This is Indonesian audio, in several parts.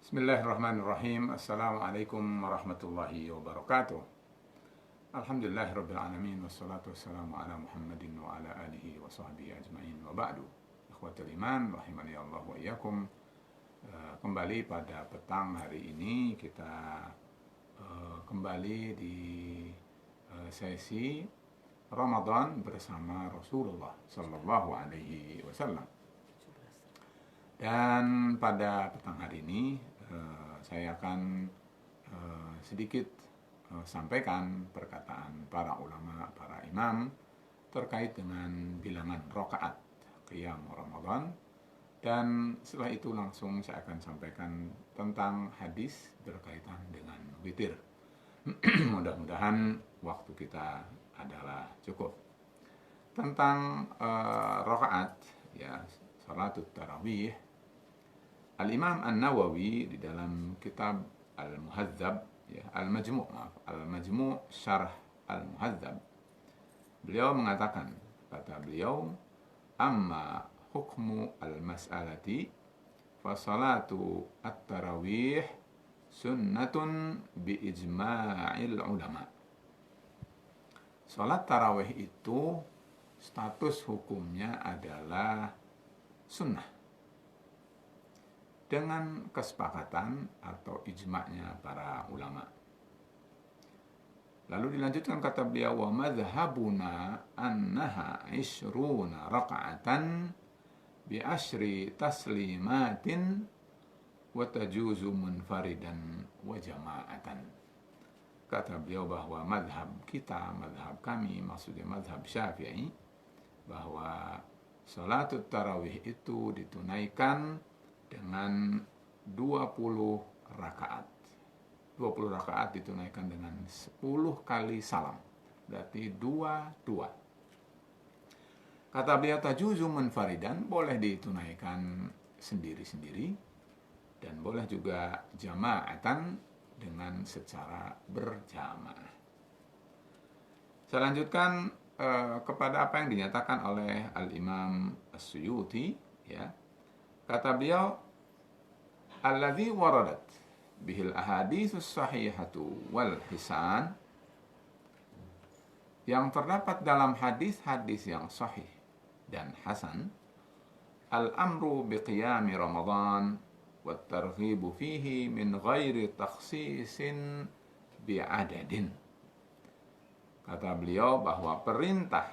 Bismillahirrahmanirrahim. Assalamualaikum warahmatullahi wabarakatuh. Alhamdulillahirabbil alamin wassalatu wassalamu ala Muhammadin wa ala alihi wa sahbihi ajmain wa ba'du. Ikhwatul iman rahimani Allah wa iyyakum. Kembali pada petang hari ini kita kembali di sesi Ramadan bersama Rasulullah sallallahu alaihi wasallam. Dan pada petang hari ini saya akan sedikit sampaikan perkataan para ulama, para imam terkait dengan bilangan rakaat qiyam Ramadan, dan setelah itu langsung saya akan sampaikan tentang hadis berkaitan dengan witir. Mudah-mudahan waktu kita adalah cukup. Tentang rakaat, ya, salatut tarawih, Al-Imam An-Nawawi di dalam kitab Al-Muhadzab, ya, Al-Majmu' Syarh Al-Muhadzab, beliau mengatakan, kata beliau, amma hukmu al-mas'alati fa salatu at-tarawih sunnatun bi ijma'il ulama. Salat tarawih itu status hukumnya adalah sunnah dengan kesepakatan atau ijma'nya para ulama. Lalu dilanjutkan kata beliau, wa madhhabuna annaha 20 raka'atan bi asyri taslimatin wa tajuzu munfaridan wa jama'atan. Kata beliau bahwa madhab kita, madhab kami, maksudnya madhab Syafi'i, bahwa salatut tarawih itu ditunaikan dengan 20 rakaat. 20 rakaat ditunaikan dengan 10 kali salam. Berarti 2-2. Kata beliau, tajuzu munfaridan, boleh ditunaikan sendiri-sendiri, dan boleh juga jama'atan dengan secara berjamaah. Saya lanjutkan kepada apa yang dinyatakan oleh Al-Imam As-Suyuti, ya. Kata beliau, alladzi waradat bihil ahaditsus sahihatu wal hisan, yang terdapat dalam hadis-hadis yang sahih dan hasan, al-amru biqiyami Ramadan wat targhibu fihi min ghairi takhsisin bi'adadin. Kata beliau bahwa perintah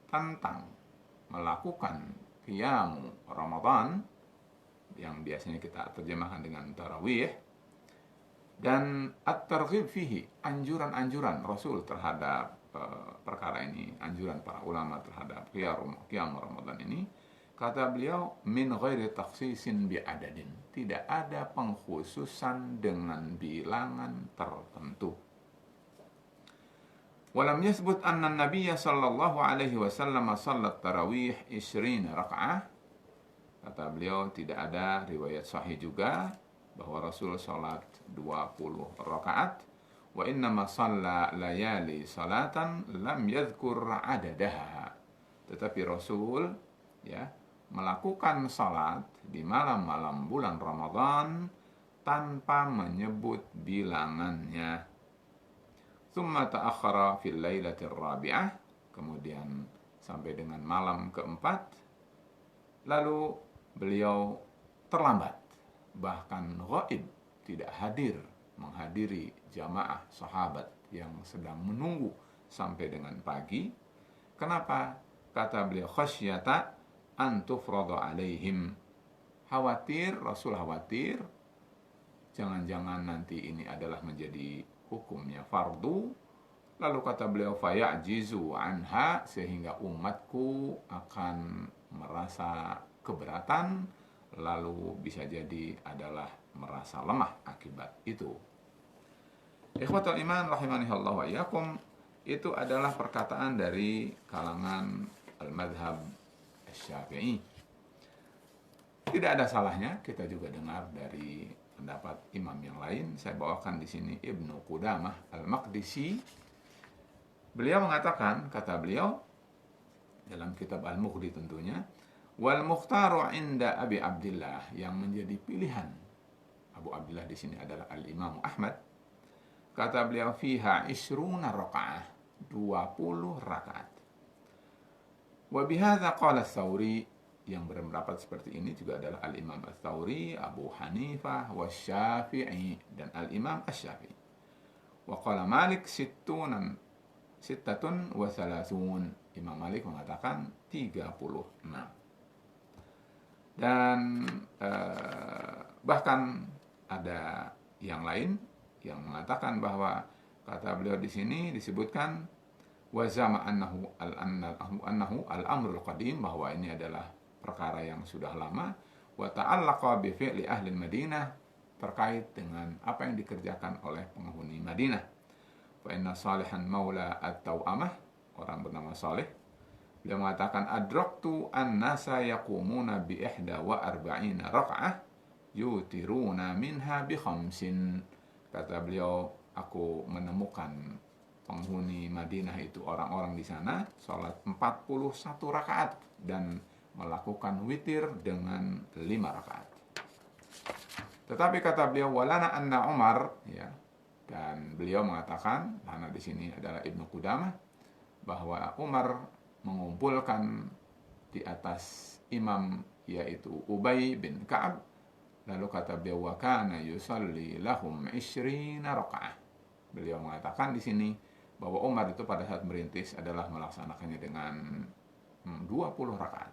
tentang melakukan qiyam Ramadan, yang biasanya kita terjemahkan dengan tarawih, dan at-targhib fihi, anjuran-anjuran Rasul terhadap perkara ini, anjuran para ulama terhadap qiyam Ramadan ini, kata beliau, min ghairi takhsisin bi'adadin, tidak ada pengkhususan dengan bilangan tertentu. Walam yasbut anna Nabiyya sallallahu alaihi wasallam sallat tarawih 20 raka'ah. Kata beliau, tidak ada riwayat sahih juga bahwa Rasul salat 20 rakaat. Wa innama shalla layali salatan lam yadhkur adadaha. Tetapi Rasul, ya, melakukan salat di malam-malam bulan Ramadan tanpa menyebut bilangannya. Tsumma ta'akhkhara fil lailatir rabi'ah, kemudian sampai dengan malam keempat, lalu beliau terlambat, bahkan ghaib, tidak hadir menghadiri jamaah sahabat yang sedang menunggu sampai dengan pagi. Kenapa? Kata beliau, khasyata an tufrada alaihim, khawatir, Rasul khawatir jangan-jangan nanti ini adalah menjadi hukumnya fardu. Lalu kata beliau, fayajizu anha, sehingga umatku akan merasa keberatan, lalu bisa jadi adalah merasa lemah akibat itu. Ikhwatul iman rahimani Allah wa iyyakum, itu adalah perkataan dari kalangan al-madhab Syafi'i. Tidak ada salahnya kita juga dengar dari pendapat imam yang lain. Saya bawakan di sini Ibnu Qudamah Al-Maqdisi. Beliau mengatakan, kata beliau dalam kitab Al-Mughni tentunya, wal mukhtaru inda Abi Abdillah, yang menjadi pilihan Abu Abdullah di sini adalah Al-Imam Ahmad. Kata beliau, fiha isruna rakaah, 20 rakaat. Wa bihadza qala Tsauri, yang berpendapat seperti ini juga adalah Al-Imam Ats-Tsauri, Abu Hanifah, Wasyafi'i, dan Al-Imam Asy-Syafi'i. Wa qala Malik sittatun wa thalathun. Imam Malik mengatakan 36. Dan bahkan ada yang lain yang mengatakan bahwa kata beliau di sini disebutkan wa zama annahu al-amrul qadim, bahwa ini adalah perkara yang sudah lama, wa ta'allaqa bi fi'li ahli Madinah, terkait dengan apa yang dikerjakan oleh penghuni Madinah. Fa inna Salihan maula at-Tau'amah, orang bernama Salih, beliau mengatakan adraktu an-nasa yaqumuna bi 41 rakaah yutiruna minha bi khamsin. Kata beliau, aku menemukan penghuni Madinah itu, orang-orang di sana sholat 41 rakaat dan melakukan witir dengan 5 rakaat. Tetapi kata beliau, walana anna Umar, ya, dan beliau mengatakan, karena di sini adalah Ibnu Qudamah, bahwa Umar mengumpulkan di atas imam yaitu Ubay bin Ka'ab. Lalu kata beliau, wa kana yusalli lahum 20 rakaah. Beliau mengatakan di sini bahwa Umar itu pada saat merintis adalah melaksanakannya dengan 20 rakaat.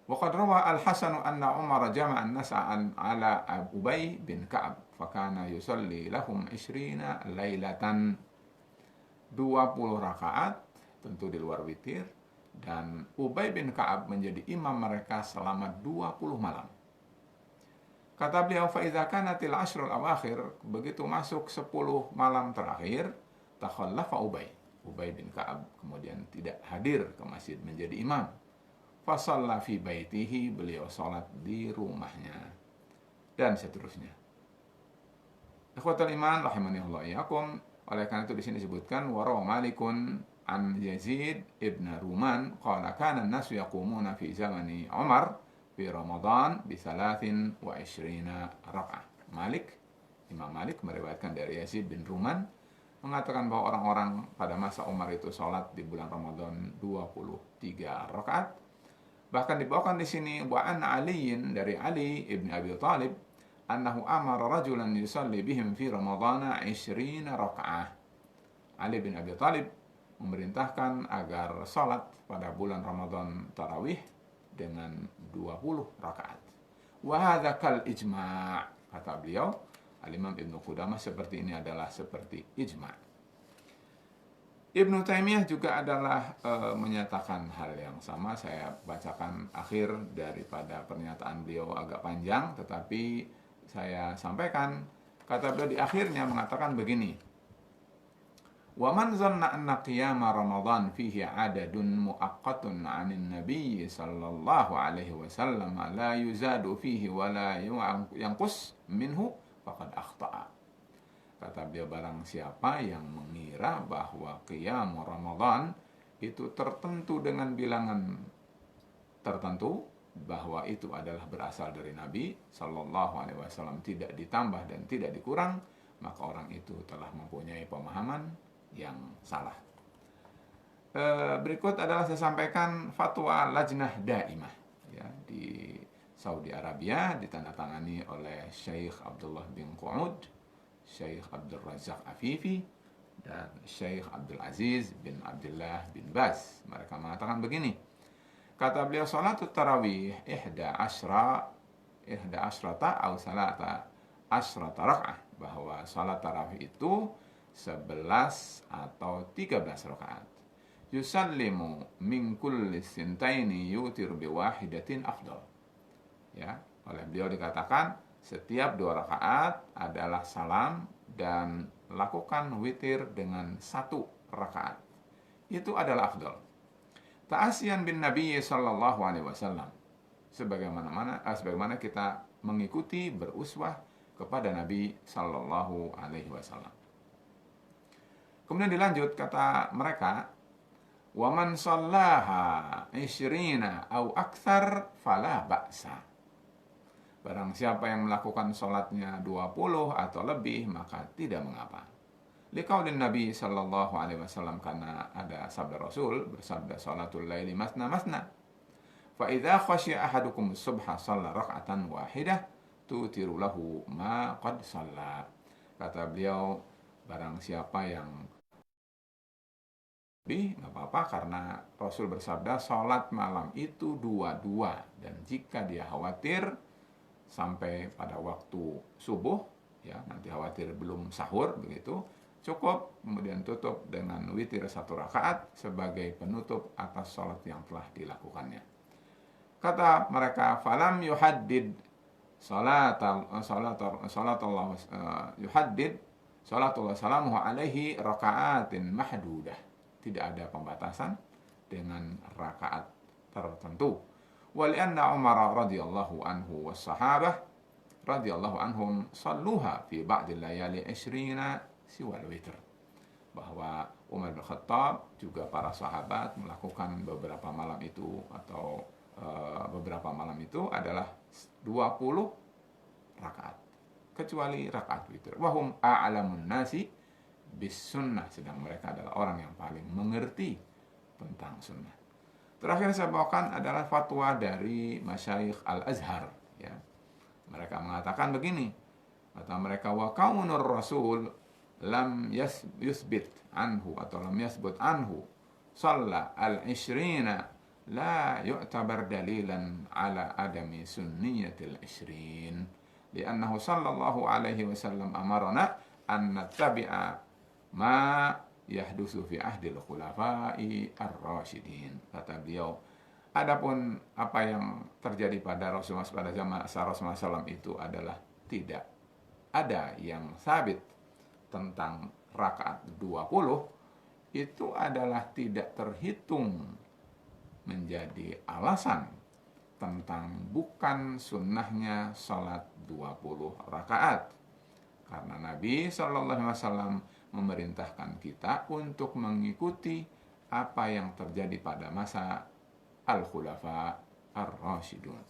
Wa qad rawa Al-Hasan anna Umar jama'a an-nasa ala Ubay bin Ka'ab fa kana yusalli lahum 20 lailatan. 20 rakaat tentu di luar witir, dan Ubay bin Ka'ab menjadi imam mereka selama 20 malam. Kata beliau, fa idza kanatil ashrul awakhir, begitu masuk 10 malam terakhir, takhallafa Ubay bin Ka'ab kemudian tidak hadir ke masjid menjadi imam. Fa shalla fi baitihi, beliau salat di rumahnya, dan seterusnya. Ikhwatul iman rahimanillah iyyakum, oleh karena itu di sini disebutkan wa rawa Malikun an Yazid ibn Ruman qala kana an-nasu yaqumuna fi zamani Umar fi Ramadan bi 23 rakaah. Imam Malik meriwayatkan dari Yazid bin Ruman mengatakan bahwa orang-orang pada masa Umar itu sholat di bulan Ramadan 23 rakaat. Bahkan dibawakan di sini wa an Aliin, dari Ali ibn Abi Thalib, annahu amara rajulan yusalli bihim fi Ramadana 20 rakaah. Ali bin Abi Thalib memerintahkan agar sholat pada bulan Ramadan tarawih dengan 20 rakaat. Wa hadza kal ijma', kata beliau Al-Imam Ibnu Qudamah, seperti ini adalah seperti ijma'. Ibnu Taimiyah juga adalah menyatakan hal yang sama. Saya bacakan akhir daripada pernyataan beliau, agak panjang tetapi saya sampaikan. Kata beliau di akhirnya mengatakan begini: wa man zanna anna qiyama Ramadan fihi adadun muaqqatun 'anil nabiy sallallahu alaihi wasallam la yuzadu fihi wa la yanqus minhu faqad akhta'a. Kata beliau, barang siapa yang mengira bahwa qiyam Ramadan itu tertentu dengan bilangan tertentu, bahwa itu adalah berasal dari Nabi sallallahu alaihi wasallam, tidak ditambah dan tidak dikurang, maka orang itu telah mempunyai pemahaman yang salah. Berikut adalah saya sampaikan fatwa Lajnah Daimah, ya, di Saudi Arabia, ditandatangani oleh Syekh Abdullah bin Qu'ud, Syekh Abdul Razak Afifi, dan Syekh Abdul Aziz bin Abdullah bin Baz. Mereka mengatakan begini, kata beliau, salatut tarawih 11 atau salata asrata rakaah, bahwa salat tarawih itu 11 atau 13 rakaat. Yusallimu min kulli sintaini yutir bi wahidatin afdal. Ya, oleh beliau dikatakan setiap 2 rakaat adalah salam dan lakukan witir dengan 1 rakaat. Itu adalah afdal. Ta'asiyan bin Nabi sallallahu alaihi wasallam. Sebagaimana kita mengikuti, beruswah kepada Nabi sallallahu alaihi wasallam. Kemudian dilanjut, kata mereka, wa man shallaha 20 au aktsar fala ba'sa. Barang siapa yang melakukan sholatnya 20 atau lebih, maka tidak mengapa. Liqaulin Nabi sallallahu alaihi wasallam, karena ada sabda Rasul bersabda, sholatul laili masna masna. Fa idza khasyiya ahadukum subha shalla rak'atan wahidah tutiru lahu ma qad shalla. Kata beliau, barang siapa yang lebih, nggak apa-apa, karena Rasul bersabda sholat malam itu dua-dua, dan jika dia khawatir sampai pada waktu subuh, ya nanti khawatir belum sahur begitu, cukup kemudian tutup dengan witir 1 rakaat sebagai penutup atas sholat yang telah dilakukannya. Kata mereka, falam yuhaddid salatullah salamuhu alaihi rakaatin mahdudah. Tidak ada pembatasan dengan rakaat tertentu. Walianna Umar radhiyallahu anhu was sahabah radhiyallahu anhum salluha fi ba'dil layali 20 siwal witr. Bahwa Umar bin Khattab juga para sahabat melakukan beberapa malam itu, atau beberapa malam itu adalah 20 rakaat kecuali rakaat witir. Wahum a'lamun nasi bis sunnah, sedang mereka adalah orang yang paling mengerti tentang sunnah. Terakhir saya bawakan adalah fatwa dari Masyayikh Al-Azhar, ya. Mereka mengatakan begini, kata mereka, wa kaunur rasul lam yusbit anhu atau lam yasbut anhu shalla al-ishrina la yu'tabar dalilan ala adami sunniyatil ishrin, li'annahu sallallahu alaihi wasallam amarana an nattabi'a ma yahdusu fi ahdil khulafai ar-rasyidin. Kata beliau, adapun apa yang terjadi pada Rasulullah pada zaman Rasulullah SAW itu adalah tidak ada yang sabit tentang rakaat 20, itu adalah tidak terhitung menjadi alasan tentang bukan sunnahnya salat 20 rakaat. Karena Nabi SAW memerintahkan kita untuk mengikuti apa yang terjadi pada masa Al-Khulafa Ar-Rasyidun.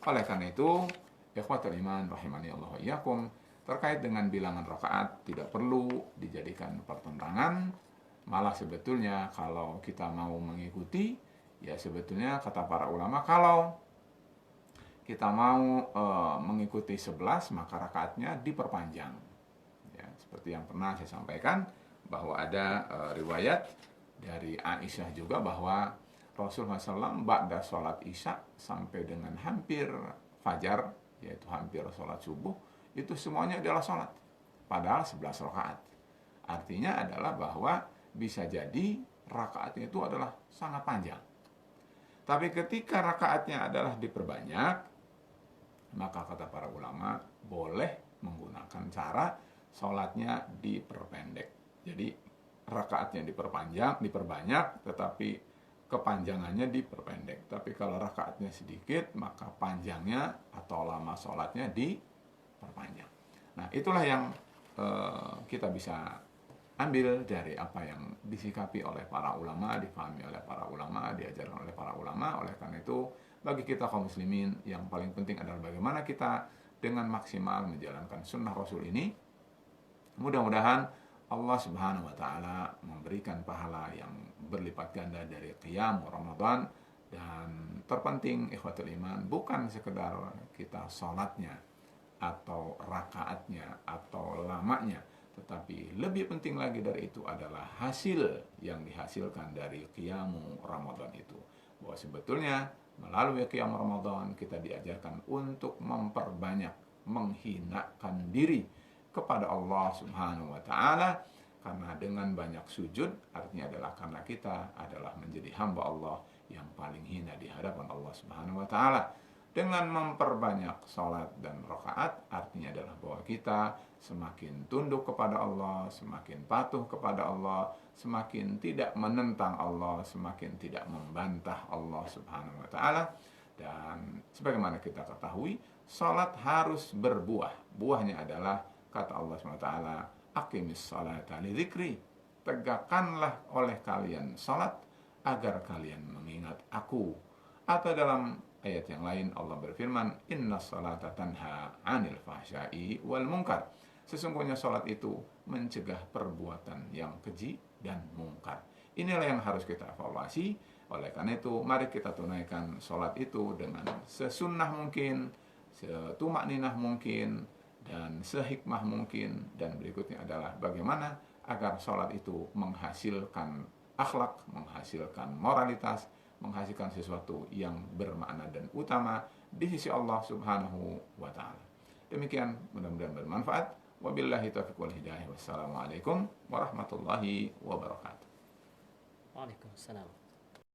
Oleh karena itu, ikhwatul iman rahimani Allah wa iyyakum, terkait dengan bilangan rakaat tidak perlu dijadikan pertentangan. Malah sebetulnya kalau kita mau mengikuti, ya sebetulnya kata para ulama, kalau kita mau mengikuti 11, maka rakaatnya diperpanjang. Ya, seperti yang pernah saya sampaikan, bahwa ada riwayat dari Aisyah juga bahwa Rasulullah SAW ba'da sholat isya sampai dengan hampir fajar, yaitu hampir sholat subuh, itu semuanya adalah sholat, padahal 11 rakaat. Artinya adalah bahwa bisa jadi rakaatnya itu adalah sangat panjang. Tapi ketika rakaatnya adalah diperbanyak, maka kata para ulama boleh menggunakan cara sholatnya diperpendek. Jadi rakaatnya diperbanyak, tetapi kepanjangannya diperpendek. Tapi kalau rakaatnya sedikit, maka panjangnya atau lama sholatnya diperpanjang. Nah, itulah yang kita bisa ambil dari apa yang disikapi oleh para ulama, difahami oleh para ulama, diajarkan oleh para ulama. Oleh karena itu, bagi kita kaum muslimin, yang paling penting adalah bagaimana kita dengan maksimal menjalankan sunnah Rasul ini. Mudah-mudahan Allah Subhanahu wa Ta'ala memberikan pahala yang berlipat ganda dari qiyam Ramadan. Dan terpenting, ikhwatul iman, bukan sekedar kita sholatnya atau rakaatnya atau lamanya, tetapi lebih penting lagi dari itu adalah hasil yang dihasilkan dari qiyam Ramadan itu. Bahwa sebetulnya melalui qiyam Ramadan kita diajarkan untuk memperbanyak menghinakan diri kepada Allah Subhanahu wa Ta'ala, karena dengan banyak sujud artinya adalah karena kita adalah menjadi hamba Allah yang paling hina di hadapan Allah Subhanahu wa Ta'ala. Dengan memperbanyak salat dan rakaat artinya adalah bahwa kita semakin tunduk kepada Allah, semakin patuh kepada Allah, semakin tidak menentang Allah, semakin tidak membantah Allah Subhanahu wa Ta'ala. Dan sebagaimana kita ketahui, salat harus berbuah. Buahnya adalah kata Allah Subhanahu wa Ta'ala, aqimis salata li dzikri, tegakkanlah oleh kalian salat agar kalian mengingat aku. Atau dalam ayat yang lain Allah berfirman, innas salata tanha 'anil fahsya'i wal munkar. Sesungguhnya salat itu mencegah perbuatan yang keji dan mungkar. Inilah yang harus kita evaluasi. Oleh karena itu, mari kita tunaikan salat itu dengan sesunnah mungkin, setumakninah mungkin, dan sehikmah mungkin. Dan berikutnya adalah bagaimana agar salat itu menghasilkan akhlak, menghasilkan moralitas, menghasilkan sesuatu yang bermakna dan utama di sisi Allah Subhanahu wa taala. Demikian, mudah-mudahan bermanfaat. Wabillahi taufiq wal hidayah. Wassalamualaikum warahmatullahi wabarakatuh. Waalaikumsalam.